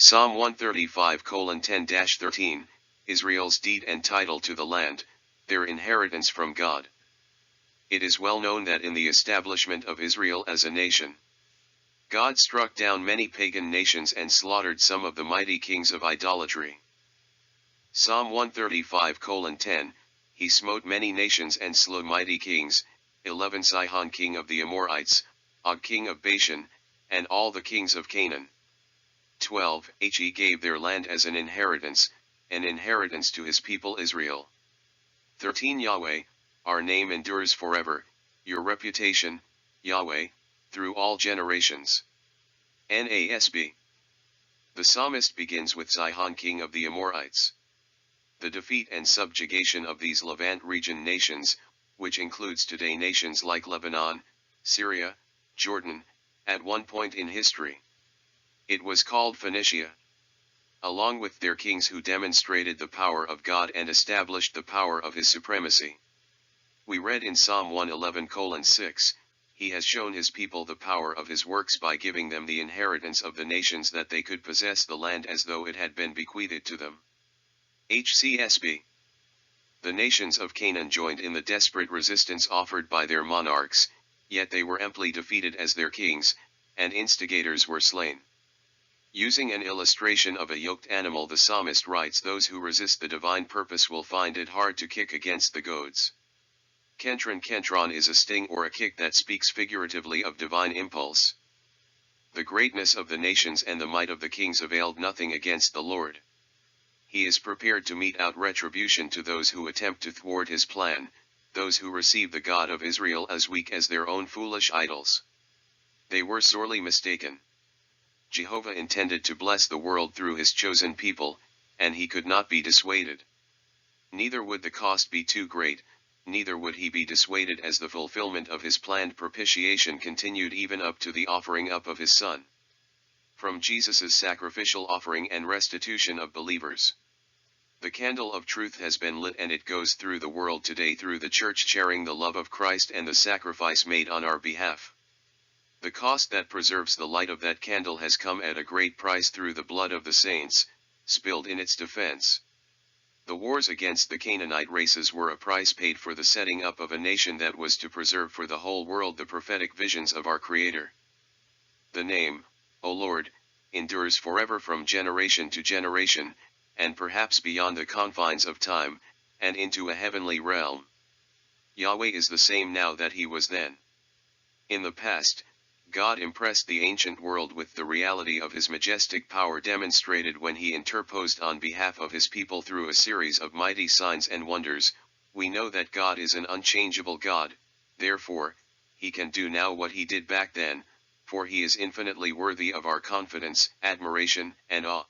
Psalm 135:10-13, Israel's deed and title to the land, their inheritance from God. It is well known that in the establishment of Israel as a nation, God struck down many pagan nations and slaughtered some of the mighty kings of idolatry. Psalm 135:10, He smote many nations and slew mighty kings, 11 Sihon king of the Amorites, Og king of Bashan, and all the kings of Canaan. 12 He gave their land as an inheritance to his people Israel. 13 Yahweh, our name endures forever, your reputation, Yahweh, through all generations. NASB. The psalmist begins with Sihon king of the Amorites. The defeat and subjugation of these Levant region nations, which includes today nations like Lebanon, Syria, Jordan, at one point in history. It was called Phoenicia. Along with their kings who demonstrated the power of God and established the power of his supremacy. We read in Psalm 111:6, He has shown his people the power of his works by giving them the inheritance of the nations that they could possess the land as though it had been bequeathed to them. HCSB. The nations of Canaan joined in the desperate resistance offered by their monarchs, yet they were amply defeated as their kings, and instigators were slain. Using an illustration of a yoked animal, the psalmist writes, those who resist the divine purpose will find it hard to kick against the goads. Kentron is a sting or a kick that speaks figuratively of divine impulse. The greatness of the nations and the might of the kings availed nothing against the Lord. He is prepared to mete out retribution to those who attempt to thwart his plan, those who receive the God of Israel as weak as their own foolish idols. They were sorely mistaken. Jehovah intended to bless the world through his chosen people, and he could not be dissuaded. Neither would the cost be too great, neither would he be dissuaded, as the fulfillment of his planned propitiation continued even up to the offering up of his Son. From Jesus' sacrificial offering and restitution of believers. The candle of truth has been lit, and it goes through the world today through the church sharing the love of Christ and the sacrifice made on our behalf. The cost that preserves the light of that candle has come at a great price through the blood of the saints, spilled in its defense. The wars against the Canaanite races were a price paid for the setting up of a nation that was to preserve for the whole world the prophetic visions of our Creator. The name, O Lord, endures forever from generation to generation, and perhaps beyond the confines of time, and into a heavenly realm. Yahweh is the same now that he was then. In the past, God impressed the ancient world with the reality of his majestic power demonstrated when he interposed on behalf of his people through a series of mighty signs and wonders. We know that God is an unchangeable God, therefore, he can do now what he did back then, for he is infinitely worthy of our confidence, admiration, and awe.